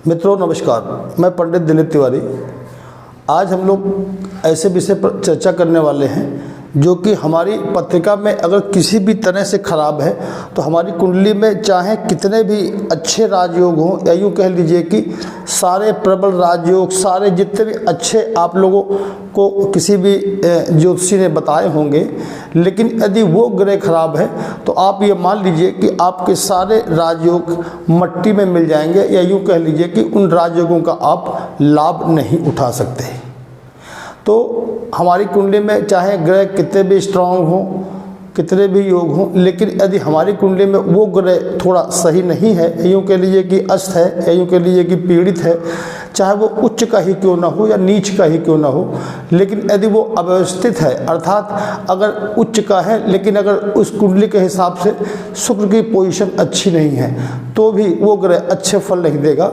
मित्रों नमस्कार, मैं पंडित दिलीप तिवारी। आज हम लोग ऐसे विषय पर चर्चा करने वाले हैं जो कि हमारी पत्रिका में अगर किसी भी तरह से खराब है तो हमारी कुंडली में चाहे कितने भी अच्छे राजयोग हों या यूँ कह लीजिए कि सारे प्रबल राजयोग, सारे जितने भी अच्छे आप लोगों को किसी भी ज्योतिषी ने बताए होंगे, लेकिन यदि वो ग्रह खराब है तो आप ये मान लीजिए कि आपके सारे राजयोग मट्टी में मिल जाएंगे या यूँ कह लीजिए कि उन राजयोगों का आप लाभ नहीं उठा सकते। तो हमारी कुंडली में चाहे ग्रह कितने भी स्ट्रांग हों, कितने भी योग हों, लेकिन यदि हमारी कुंडली में वो ग्रह थोड़ा सही नहीं है, यूँ कह लीजिए कि अस्त है या यूँ कह लीजिए कि पीड़ित है, चाहे वो उच्च का ही क्यों ना हो या नीच का ही क्यों ना हो, लेकिन यदि वो अव्यवस्थित है, अर्थात अगर उच्च का है लेकिन अगर उस कुंडली के हिसाब से शुक्र की पोजीशन अच्छी नहीं है तो भी वो ग्रह अच्छे फल नहीं देगा।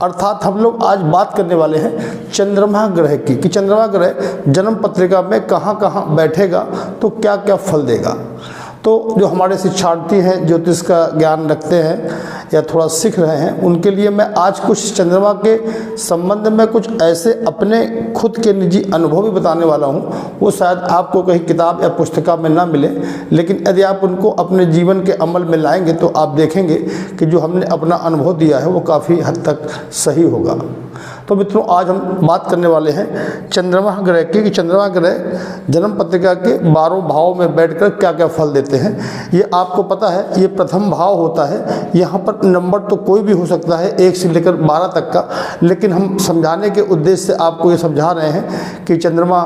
अर्थात हम लोग आज बात करने वाले हैं चंद्रमा ग्रह की कि चंद्रमा ग्रह जन्म पत्रिका में कहाँ कहाँ बैठेगा तो क्या क्या फल देगा। तो जो हमारे शिक्षार्थी हैं, ज्योतिष का ज्ञान रखते हैं या थोड़ा सीख रहे हैं, उनके लिए मैं आज कुछ चंद्रमा के संबंध में कुछ ऐसे अपने खुद के निजी अनुभव भी बताने वाला हूँ। वो शायद आपको कहीं किताब या पुस्तिका में ना मिले, लेकिन यदि आप उनको अपने जीवन के अमल में लाएंगे तो आप देखेंगे कि जो हमने अपना अनुभव दिया है वो काफ़ी हद तक सही होगा। तो मित्रों, आज हम बात करने वाले हैं चंद्रमा ग्रह की कि चंद्रमा ग्रह जन्म पत्रिका के 12 भाव में बैठकर क्या क्या फल देते हैं। ये आपको पता है, ये प्रथम भाव होता है। यहाँ पर नंबर तो कोई भी हो सकता है 1 से लेकर 12 तक का, लेकिन हम समझाने के उद्देश्य से आपको ये समझा रहे हैं कि चंद्रमा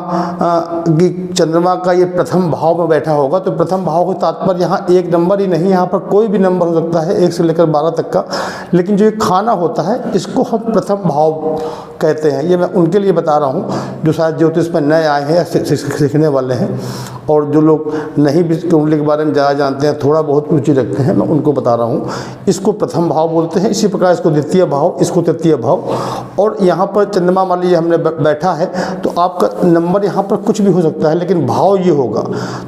का ये प्रथम भाव में बैठा होगा। तो प्रथम भाव का तात्पर्य यहाँ एक नंबर ही नहीं, यहाँ पर कोई भी नंबर हो सकता है 1 से लेकर 12 तक का, लेकिन जो ये खाना होता है इसको हम प्रथम भाव कहते हैं। ये मैं उनके लिए बता रहा हूँ जो शायद ज्योतिष में नए आए हैं या सीखने वाले हैं, और जो लोग नहीं भी कुंडली के बारे में ज़्यादा जानते हैं, थोड़ा बहुत रुचि रखते हैं, मैं उनको बता रहा हूँ। इसको प्रथम भाव बोलते हैं, इसी प्रकार इसको द्वितीय भाव, इसको तृतीय भाव। और यहाँ पर चंद्रमा मान लीजिए हमने बैठा है तो आपका नंबर यहाँ पर कुछ भी हो सकता है, लेकिन भाव ये होगा।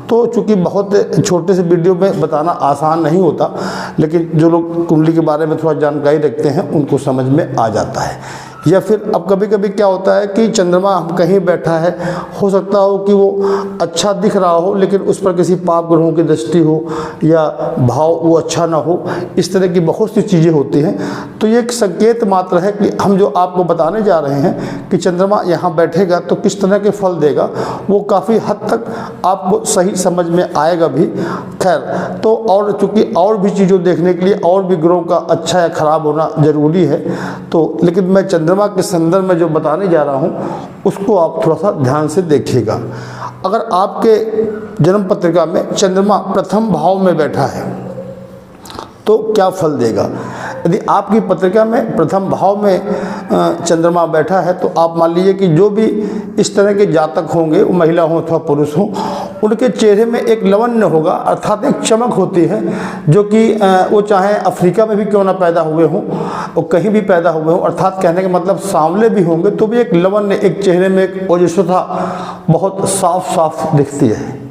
तो चूँकि बहुत छोटे से वीडियो में बताना आसान नहीं होता, लेकिन जो लोग कुंडली के बारे में थोड़ा जानकारी रखते हैं उनको समझ में आ जाता है। या फिर अब कभी कभी क्या होता है कि चंद्रमा हम कहीं बैठा है, हो सकता हो कि वो अच्छा दिख रहा हो लेकिन उस पर किसी पाप ग्रहों की दृष्टि हो या भाव वो अच्छा ना हो, इस तरह की बहुत सी चीज़ें होती हैं। तो ये एक संकेत मात्र है कि हम जो आपको बताने जा रहे हैं कि चंद्रमा यहाँ बैठेगा तो किस तरह के फल देगा, वो काफ़ी हद तक आपको सही समझ में आएगा भी। खैर, तो और चूँकि और भी चीज़ों देखने के लिए और भी ग्रहों का अच्छा या खराब होना ज़रूरी है, तो लेकिन मैं चंद्रमा के संदर्भ में जो बताने जा रहा हूँ उसको आप थोड़ा सा ध्यान से देखिएगा। अगर आपके जन्म पत्रिका में चंद्रमा प्रथम भाव में बैठा है तो क्या फल देगा। यदि आपकी पत्रिका में प्रथम भाव में चंद्रमा बैठा है तो आप मान लीजिए कि जो भी इस तरह के जातक होंगे, वो महिला हो अथवा पुरुष हो, उनके चेहरे में एक लवण्य होगा, अर्थात एक चमक होती है जो कि वो चाहे अफ्रीका में भी क्यों ना पैदा हुए हों, वो कहीं भी पैदा हुए हों, अर्थात कहने का मतलब सांवले भी होंगे तो भी एक लवण्य, एक चेहरे में एक ओजस्वता बहुत साफ साफ दिखती है।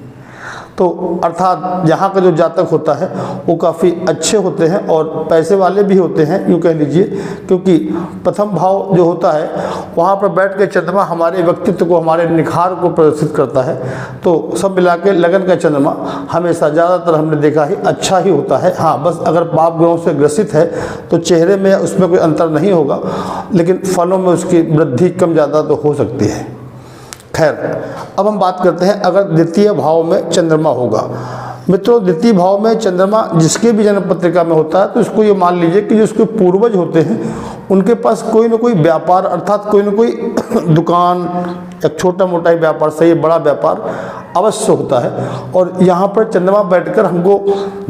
तो अर्थात यहाँ का जो जातक होता है वो काफ़ी अच्छे होते हैं और पैसे वाले भी होते हैं, यूँ कह लीजिए, क्योंकि प्रथम भाव जो होता है वहाँ पर बैठ के चंद्रमा हमारे व्यक्तित्व को, हमारे निखार को प्रदर्शित करता है। तो सब मिला के लगन का चंद्रमा हमेशा ज़्यादातर हमने देखा ही अच्छा ही होता है। हाँ, बस अगर पाप ग्रहों से ग्रसित है तो चेहरे में उसमें कोई अंतर नहीं होगा, लेकिन फलों में उसकी वृद्धि कम ज़्यादा तो हो सकती है। खैर, अब हम बात करते हैं अगर द्वितीय भाव में चंद्रमा होगा। मित्रों, द्वितीय भाव में चंद्रमा जिसके भी जन्म पत्रिका में होता है तो इसको ये मान लीजिए कि जो उसके पूर्वज होते हैं उनके पास कोई ना कोई व्यापार, अर्थात कोई ना कोई दुकान, एक छोटा मोटा ही व्यापार, सही बड़ा व्यापार अवश्य होता है। और यहाँ पर चंद्रमा बैठकर हमको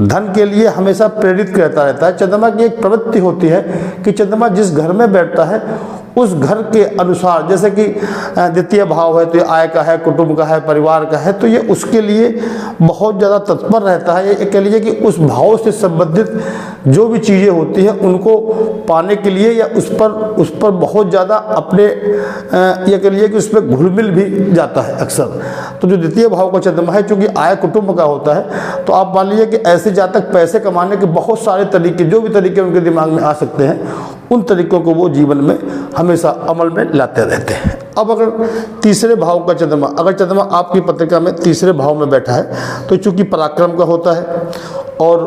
धन के लिए हमेशा प्रेरित करता रहता है। चंद्रमा की एक प्रवृत्ति होती है कि चंद्रमा जिस घर में बैठता है उस घर के अनुसार, जैसे कि द्वितीय भाव है तो ये आय का है, कुटुंब का है, परिवार का है, तो ये उसके लिए बहुत ज़्यादा तत्पर रहता है। ये कह लीजिए कि उस भाव से संबंधित जो भी चीज़ें होती हैं उनको पाने के लिए या उस पर बहुत ज़्यादा अपने ये कह लीजिए कि उस पर घुल मिल भी जाता है अक्सर। तो जो द्वितीय भाव का चंद्रमा है, चूँकि आय कुटुंब का होता है, तो आप मान लीजिए कि ऐसे जातक पैसे कमाने के बहुत सारे तरीके, जो भी तरीके उनके दिमाग में आ सकते हैं, उन तरीकों को वो जीवन में हमेशा अमल में लाते रहते हैं। अब अगर तीसरे भाव का चंद्रमा, अगर चंद्रमा आपकी पत्रिका में तीसरे भाव में बैठा है, तो चूँकि पराक्रम का होता है और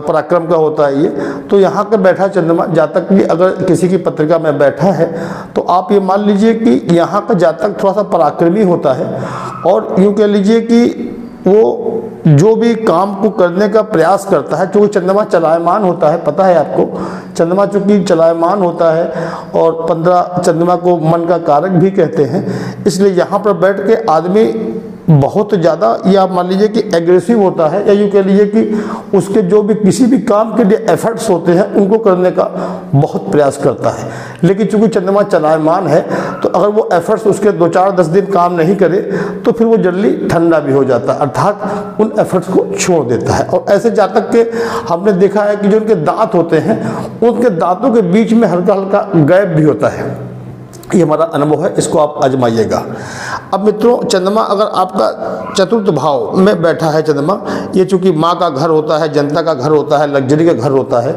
पराक्रम का होता है ये, तो यहाँ पर बैठा चंद्रमा जातक भी अगर किसी की पत्रिका में बैठा है, तो आप ये मान लीजिए कि यहाँ का जातक थोड़ा सा पराक्रमी होता है, और यूँ कह लीजिए कि वो जो भी काम को करने का प्रयास करता है, क्योंकि चंद्रमा चलायमान होता है, पता है आपको, चंद्रमा चूँकि चलायमान होता है और 15 चंद्रमा को मन का कारक भी कहते हैं, इसलिए यहाँ पर बैठ के आदमी बहुत ज़्यादा, या मान लीजिए कि एग्रेसिव होता है, या यूँ कह लीजिए कि उसके जो भी किसी भी काम के लिए एफर्ट्स होते हैं उनको करने का बहुत प्रयास करता है। लेकिन चूँकि चंद्रमा चलायमान है, तो अगर वो एफर्ट्स उसके 2-4-10 दिन काम नहीं करे तो फिर वो जल्दी ठंडा भी हो जाता है, अर्थात उन एफर्ट्स को छोड़ देता है। और ऐसे जातक के हमने देखा है कि जो उनके दांत होते हैं, उनके दांतों के बीच में हल्का हल्का गैप भी होता है। ये हमारा अनुभव है, इसको आप आजमाइएगा। अब मित्रों, चंद्रमा अगर आपका चतुर्थ भाव में बैठा है चंद्रमा, ये चूँकि माँ का घर होता है, जनता का घर होता है, लग्जरी का घर होता है,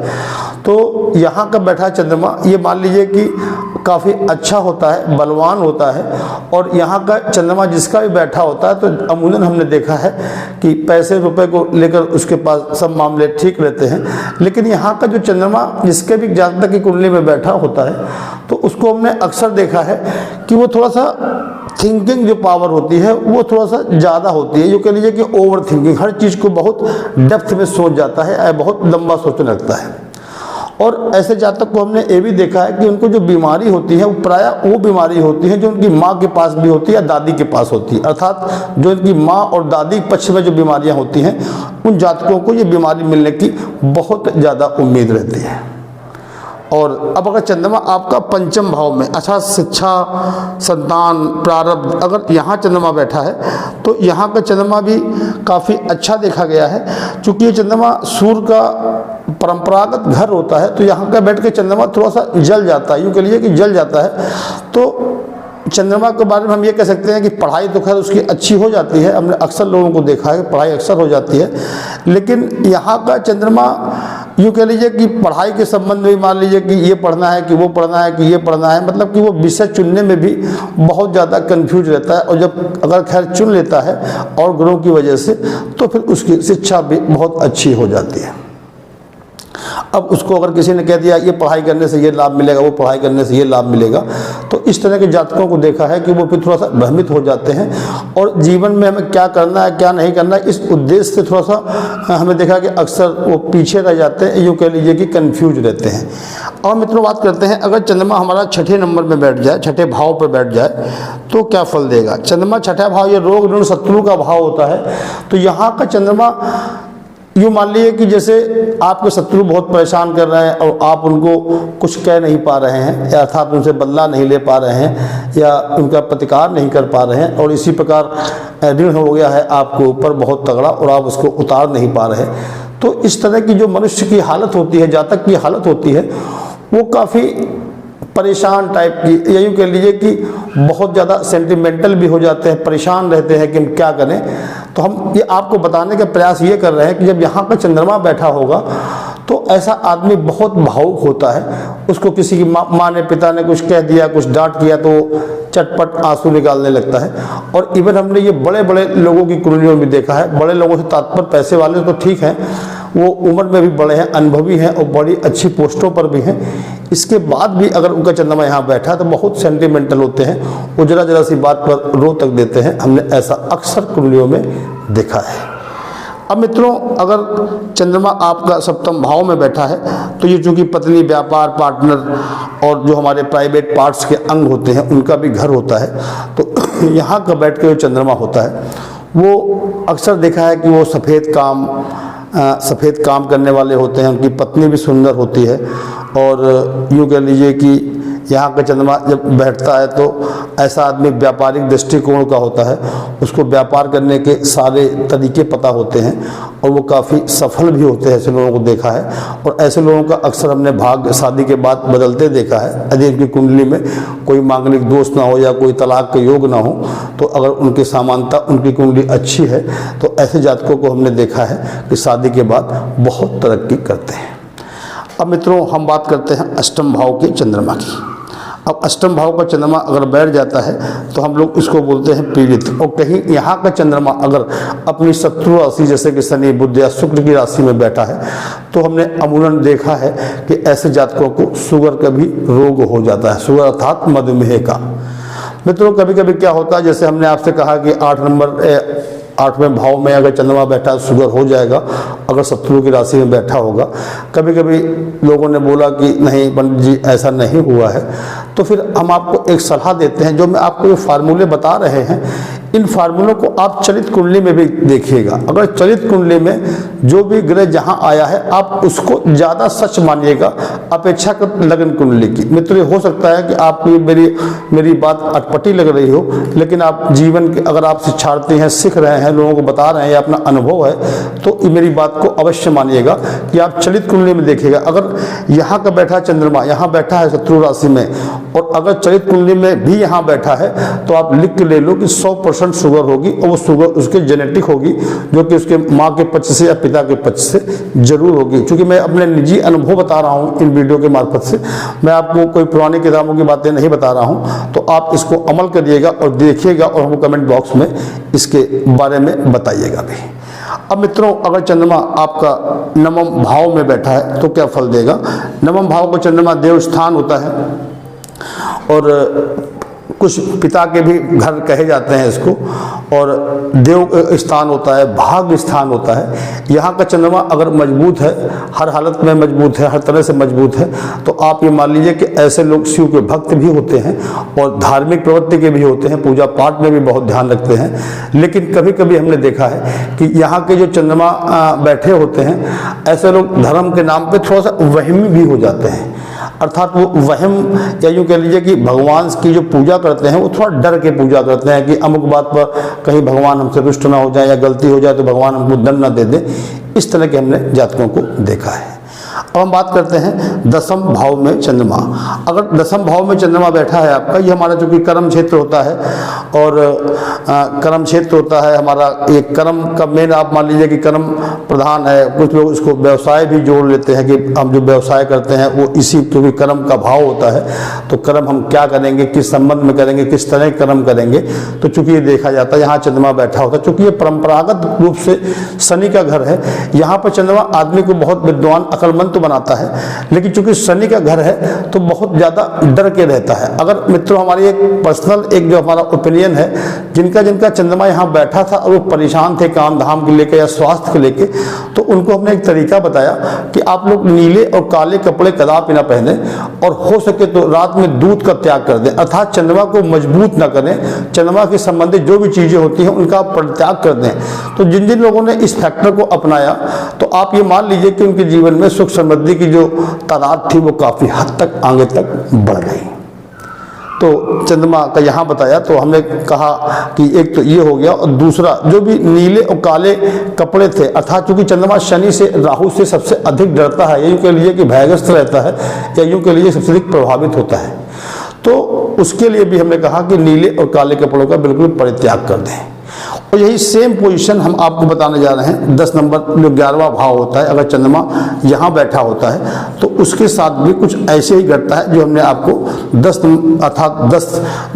तो यहाँ का बैठा चंद्रमा ये मान लीजिए कि काफ़ी अच्छा होता है, बलवान होता है। और यहाँ का चंद्रमा जिसका भी बैठा होता है, तो अमूमन हमने देखा है कि पैसे रुपए को लेकर उसके पास सब मामले ठीक रहते हैं। लेकिन यहाँ का जो चंद्रमा जिसके भी जातक की कुंडली में बैठा होता है, तो उसको हमने अक्सर देखा है कि वो थोड़ा सा थिंकिंग जो पावर होती है वो थोड़ा सा ज़्यादा होती है। जो कह लीजिए कि ओवर थिंकिंग, हर चीज़ को बहुत डेप्थ में सोच जाता है, बहुत लंबा सोचने लगता है। और ऐसे जातक को हमने ये भी देखा है कि उनको जो बीमारी होती है वो प्रायः वो बीमारी होती है जो उनकी माँ के पास भी होती है या दादी के पास होती है, अर्थात जो उनकी माँ और दादी पक्ष में जो बीमारियाँ होती हैं, उन जातकों को ये बीमारी मिलने की बहुत ज़्यादा उम्मीद रहती है। और अब अगर चंद्रमा आपका पंचम भाव में, अच्छा शिक्षा, संतान, प्रारब्ध, अगर यहाँ चंद्रमा बैठा है, तो यहाँ का चंद्रमा भी काफ़ी अच्छा देखा गया है। चूँकि ये चंद्रमा सूर्य का परंपरागत घर होता है, तो यहाँ का बैठ के चंद्रमा थोड़ा सा जल जाता है, यूँ कह लीजिए कि जल जाता है। तो चंद्रमा के बारे में हम ये कह सकते हैं कि पढ़ाई तो खैर उसकी अच्छी हो जाती है, हमने अक्सर लोगों को देखा है कि पढ़ाई अक्सर हो जाती है। लेकिन यहाँ का चंद्रमा यूँ कह लीजिए कि पढ़ाई के संबंध में मान लीजिए कि ये पढ़ना है कि वो पढ़ना है कि ये पढ़ना है, मतलब कि वो विषय चुनने में भी बहुत ज़्यादा कंफ्यूज रहता है। और जब अगर खैर चुन लेता है और गुणों की वजह से, तो फिर उसकी शिक्षा भी बहुत अच्छी हो जाती है। अब उसको अगर किसी ने कह दिया ये पढ़ाई करने से ये लाभ मिलेगा, वो पढ़ाई करने से ये लाभ मिलेगा, तो इस तरह के जातकों को देखा है कि वो फिर थोड़ा सा भ्रमित हो जाते हैं और जीवन में हमें क्या करना है क्या नहीं करना है, इस उद्देश्य से थोड़ा सा हमें देखा कि अक्सर वो पीछे रह जाते हैं, यूँ कह लीजिए कि कन्फ्यूज रहते हैं। और मित्रों बात करते हैं, अगर चंद्रमा हमारा छठे नंबर में बैठ जाए, छठे भाव पर बैठ जाए, तो क्या फल देगा। चंद्रमा छठा भाव ये रोग ऋण शत्रु का भाव होता है। तो यहाँ का चंद्रमा यूँ मान लीजिए कि जैसे आपके शत्रु बहुत परेशान कर रहे हैं और आप उनको कुछ कह नहीं पा रहे हैं, या अर्थात उनसे बदला नहीं ले पा रहे हैं, या उनका प्रतिकार नहीं कर पा रहे हैं, और इसी प्रकार ऋण हो गया है आपके ऊपर बहुत तगड़ा और आप उसको उतार नहीं पा रहे। तो इस तरह की जो मनुष्य की हालत होती है, जातक की हालत होती है, वो काफ़ी परेशान टाइप की, या यूँ कह लीजिए कि बहुत ज़्यादा सेंटिमेंटल भी हो जाते हैं, परेशान रहते हैं कि हम क्या करें। तो हम ये आपको बताने का प्रयास ये कर रहे हैं कि जब यहाँ पर चंद्रमा बैठा होगा तो ऐसा आदमी बहुत भावुक होता है। उसको किसी की माँ ने, पिता ने कुछ कह दिया, कुछ डांट किया, तो चटपट आंसू निकालने लगता है। और इवन हमने ये बड़े बड़े लोगों की कुंडलियों में देखा है, बड़े लोगों से तात्पर्य पैसे वाले तो ठीक हैं, वो उम्र में भी बड़े हैं, अनुभवी हैं और बड़ी अच्छी पोस्टों पर भी हैं, इसके बाद भी अगर उनका चंद्रमा यहाँ बैठा तो बहुत सेंटिमेंटल होते हैं, वो जरा जरा सी बात पर रो तक देते हैं। हमने ऐसा अक्सर कुंडलियों में देखा है। अब मित्रों, अगर चंद्रमा आपका सप्तम भाव में बैठा है, तो ये चूँकि पत्नी, व्यापार, पार्टनर और जो हमारे प्राइवेट पार्ट्स के अंग होते हैं उनका भी घर होता है। तो यहाँ का बैठ के जो चंद्रमा होता है वो अक्सर देखा है कि वो सफ़ेद काम करने वाले होते हैं, उनकी पत्नी भी सुंदर होती है, और यूँ कह लीजिए कि यहाँ का चंद्रमा जब बैठता है तो ऐसा आदमी व्यापारिक दृष्टिकोण का होता है, उसको व्यापार करने के सारे तरीके पता होते हैं और वो काफ़ी सफल भी होते हैं। ऐसे लोगों को देखा है और ऐसे लोगों का अक्सर हमने भाग्य शादी के बाद बदलते देखा है। यदि उनकी कुंडली में कोई मांगलिक दोष ना हो या कोई तलाक के योग ना हो, तो अगर उनकी समानता, उनकी कुंडली अच्छी है तो ऐसे जातकों को हमने देखा है कि शादी के बाद बहुत तरक्की करते हैं। अब मित्रों, हम बात करते हैं अष्टम भाव के चंद्रमा की। अब अष्टम भाव का चंद्रमा अगर बैठ जाता है तो हम लोग इसको बोलते हैं पीड़ित। और कहीं यहाँ का चंद्रमा अगर अपनी शत्रु राशि जैसे कि शनि, बुध या शुक्र की राशि में बैठा है तो हमने अमूमन देखा है कि ऐसे जातकों को शुगर का भी रोग हो जाता है, शुगर अर्थात मधुमेह का। मित्रों, कभी कभी क्या होता है, जैसे हमने आपसे कहा कि 8वें भाव में अगर चंद्रमा बैठा है शुगर हो जाएगा अगर शत्रु की राशि में बैठा होगा। कभी कभी लोगों ने बोला कि नहीं पंडित जी ऐसा नहीं हुआ है, तो फिर हम आपको एक सलाह देते हैं। जो मैं आपको ये फार्मूले बता रहे हैं, इन फार्मूलों को आप चलित कुंडली में भी देखिएगा। अगर चलित कुंडली में जो भी ग्रह जहां आया है आप उसको ज़्यादा सच मानिएगा अपेक्षाकृत लगन कुंडली की। मित्रों, हो सकता है कि आपको मेरी बात अटपटी लग रही हो, लेकिन आप जीवन के अगर आप शिक्षार्थी हैं, सीख रहे हैं, लोगों को बता रहे हैं, या अपना अनुभव है, तो मेरी बात को अवश्य मानिएगा कि आप चलित कुंडली में देखिएगा। अगर यहाँ का बैठा चंद्रमा यहाँ बैठा है शत्रु राशि में, और अगर चलित कुंडली में भी यहाँ बैठा है, तो आप लिख के ले लो कि 100% शुगर होगी, और वो शुगर उसके जेनेटिक होगी, जो कि उसके माँ के पक्ष से या पिता के पक्ष से जरूर होगी। क्योंकि मैं अपने निजी अनुभव बता रहा हूँ इन वीडियो के मार्फत से, मैं आपको कोई पुरानी किताबों की बातें नहीं बता रहा हूँ। तो आप इसको अमल करिएगा और देखिएगा और हमको कमेंट बॉक्स में इसके बारे में बताइएगा भी। अब मित्रों, अगर चंद्रमा आपका नवम भाव में बैठा है तो क्या फल देगा। नवम भाव का चंद्रमा देव स्थान होता है और कुछ पिता के भी घर कहे जाते हैं इसको, और देव स्थान होता है, भाग्य स्थान होता है। यहाँ का चंद्रमा अगर मजबूत है, हर हालत में मजबूत है, हर तरह से मजबूत है, तो आप ये मान लीजिए कि ऐसे लोग शिव के भक्त भी होते हैं और धार्मिक प्रवृत्ति के भी होते हैं, पूजा पाठ में भी बहुत ध्यान रखते हैं। लेकिन कभी कभी हमने देखा है कि यहाँ के जो चंद्रमा बैठे होते हैं, ऐसे लोग धर्म के नाम पर थोड़ा सा वहमी भी हो जाते हैं। अर्थात वो वहम, या यूँ कह लीजिए कि भगवान की जो पूजा करते हैं वो थोड़ा डर के पूजा करते हैं कि अमुक बात पर कहीं भगवान हमसे रुष्ट ना हो जाए या गलती हो जाए तो भगवान हमको दंड ना दे दे। इस तरह के हमने जातकों को देखा है। अब हम बात करते हैं दसम भाव में चंद्रमा। अगर दसम भाव में चंद्रमा बैठा है आपका, ये हमारा जो कि कर्म क्षेत्र होता है, और कर्म क्षेत्र होता है हमारा, एक कर्म का मेन आप मान लीजिए कि कर्म प्रधान है। कुछ लोग इसको व्यवसाय भी जोड़ लेते हैं कि हम जो व्यवसाय करते हैं वो इसी, क्योंकि कर्म का भाव होता है, तो कर्म हम क्या करेंगे, किस संबंध में करेंगे, किस तरह कर्म करेंगे। तो चूंकि ये देखा जाता है यहाँ चंद्रमा बैठा होता है, चूंकि ये परंपरागत रूप से शनि का घर है, यहाँ पर चंद्रमा आदमी को बहुत विद्वान अकलमंद तो बनाता है, लेकिन चूंकि शनि का घर है तो बहुत ज़्यादा डर के रहता है। अगर मित्रों हमारी एक पर्सनल एक जो हमारा ओपिनियन है, जिनका जिनका चंद्रमा यहाँ बैठा था और वो परेशान थे काम धाम को लेकर या स्वास्थ्य को लेकर, तो उनको हमने एक तरीका बताया कि आप लोग नीले और काले कपड़े कदापि ना पहने, और हो सके तो रात में दूध का त्याग कर दें, अर्थात चंद्रमा को मजबूत ना करें। चंद्रमा के संबंधित जो भी चीज़ें होती हैं उनका परित्याग कर दें। तो जिन जिन लोगों ने इस फैक्टर को अपनाया, तो आप ये मान लीजिए कि उनके जीवन में सुख समृद्धि की जो तादाद थी वो काफ़ी हद तक आगे तक बढ़ गई। तो चंद्रमा का यहाँ बताया, तो हमने कहा कि एक तो ये हो गया, और दूसरा जो भी नीले और काले कपड़े थे, अर्थात चूंकि चंद्रमा शनि से, राहु से सबसे अधिक डरता है, यूँ कह लीजिए कि भयग्रस्त रहता है, या यूँ कह लीजिए सबसे अधिक प्रभावित होता है, तो उसके लिए भी हमने कहा कि नीले और काले कपड़ों का बिल्कुल परित्याग कर दें। और यही सेम पोजीशन हम आपको बताने जा रहे हैं 10 नंबर जो 11वां भाव होता है, अगर चंद्रमा यहाँ बैठा होता है तो उसके साथ भी कुछ ऐसे ही घटता है जो हमने आपको 10 अर्थात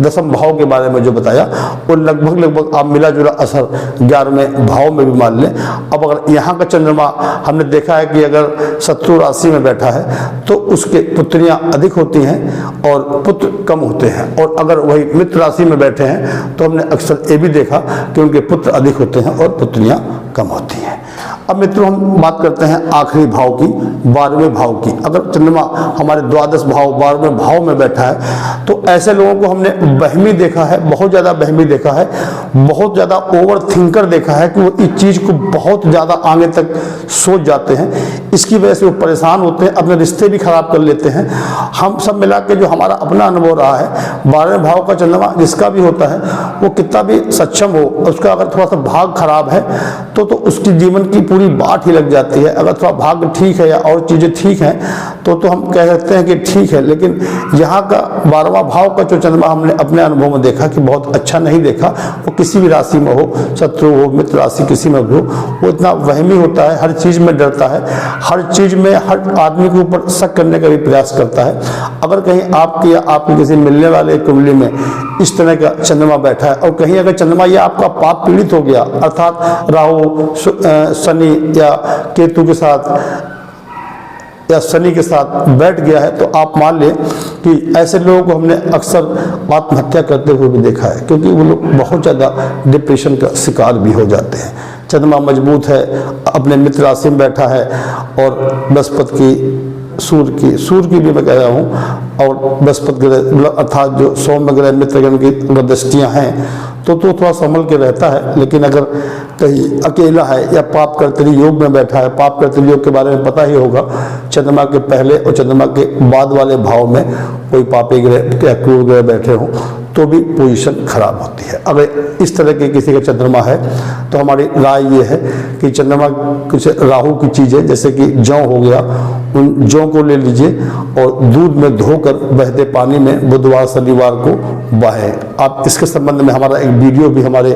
10वें भाव के बारे में जो बताया, वो लगभग आप मिला जुला असर 11वें भाव में भी मान लें। अब अगर यहाँ का चंद्रमा हमने देखा है कि अगर शत्रु राशि में बैठा है तो उसके पुत्रियाँ अधिक होती हैं और पुत्र कम होते हैं, और अगर वही मित्र राशि में बैठे हैं तो हमने अक्सर ये भी देखा कि उनके पुत्र अधिक होते हैं और पुत्रियां कम होती हैं। अब मित्रों हम बात करते हैं आखिरी भाव की, 12वें भाव की। अगर चंद्रमा हमारे द्वादश भाव 12वें भाव में बैठा है तो ऐसे लोगों को हमने वहमी देखा है, बहुत ज़्यादा वहमी देखा है, बहुत ज़्यादा ओवर थिंकर देखा है कि वो इस चीज़ को बहुत ज़्यादा आगे तक सोच जाते हैं। इसकी वजह से वो परेशान होते हैं, अपने रिश्ते भी खराब कर लेते हैं। हम सब मिला के जो हमारा अपना अनुभव रहा है, 12वें भाव का चंद्रमा जिसका भी होता है वो कितना भी सक्षम हो, उसका अगर थोड़ा सा भाग खराब है तो उसकी जीवन की पूरी बाट ही लग जाती है। अगर थोड़ा भाग्य ठीक है या और चीज़ें ठीक हैं तो हम कह सकते हैं कि ठीक है, लेकिन यहाँ का 12वां भाव का जो चंद्रमा हमने अपने अनुभव में देखा कि बहुत अच्छा नहीं देखा। वो किसी भी राशि में हो, शत्रु हो, मित्र राशि किसी में भी हो, वो इतना वहमी होता है, हर चीज़ में डरता है, हर चीज़ में हर आदमी के ऊपर शक करने का भी प्रयास करता है। अगर कहीं आपकी या आपके किसी मिलने वाले कुंडली में इस तरह का चंद्रमा बैठा है और कहीं अगर चंद्रमा या आपका पाप पीड़ित हो गया, अर्थात राहु, शनि या केतु के साथ या शनि के साथ बैठ गया है, तो आप मान लें कि ऐसे लोगों को हमने अक्सर आत्महत्या करते हुए भी देखा है, क्योंकि वो लोग बहुत ज़्यादा डिप्रेशन का शिकार भी हो जाते हैं। चंद्रमा मजबूत है, अपने मित्र राशि में बैठा है और बृहस्पति की, सूर्य की भी मैं कह रहा हूँ, और बृहस्पति ग्रह अर्थात जो सौम्य ग्रह मित्रगण की अगर दृष्टियाँ हैं तो थोड़ा संभल के रहता है। लेकिन अगर कहीं अकेला है या पाप कर्तरी योग में बैठा है, पाप कर्तरी योग के बारे में पता ही होगा, चंद्रमा के पहले और चंद्रमा के बाद वाले भाव में कोई पापी ग्रह या क्रूर ग्रह बैठे हों तो भी पोजीशन खराब होती है। अगर इस तरह के किसी का चंद्रमा है तो हमारी राय ये है कि चंद्रमा कुछ राहु की चीज़ है, जैसे कि जौ हो गया, उन जौ को ले लीजिए और दूध में धोकर बहते पानी में बुधवार शनिवार को बहाएं। आप इसके संबंध में हमारा एक वीडियो भी हमारे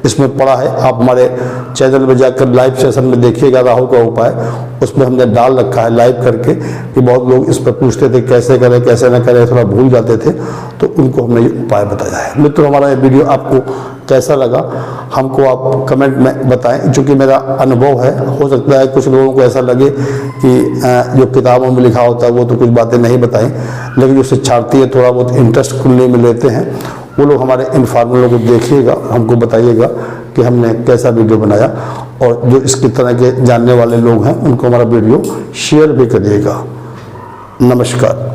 इसमें पड़ा है, आप हमारे चैनल में जाकर लाइव सेशन में देखिएगा राहु का उपाय, उसमें हमने डाल रखा है लाइव करके कि बहुत लोग इस पर पूछते थे कैसे करें कैसे न करें, थोड़ा भूल जाते थे, तो उनको हमने ये उपाय बताया है। मित्रों हमारा ये वीडियो आपको कैसा लगा हमको आप कमेंट में बताएं, जो कि मेरा अनुभव है। हो सकता है कुछ लोगों को ऐसा लगे कि जो किताबों में लिखा होता है वो तो कुछ बातें नहीं बताएं, लेकिन जो शिक्षार्थी है थोड़ा बहुत इंटरेस्ट खुलने में लेते हैं, वो लोग हमारे इन फार्मूलों को देखिएगा, हमको बताइएगा कि हमने कैसा वीडियो बनाया, और जो इसकी तरह के जानने वाले लोग हैं उनको हमारा वीडियो शेयर भी करिएगा। नमस्कार।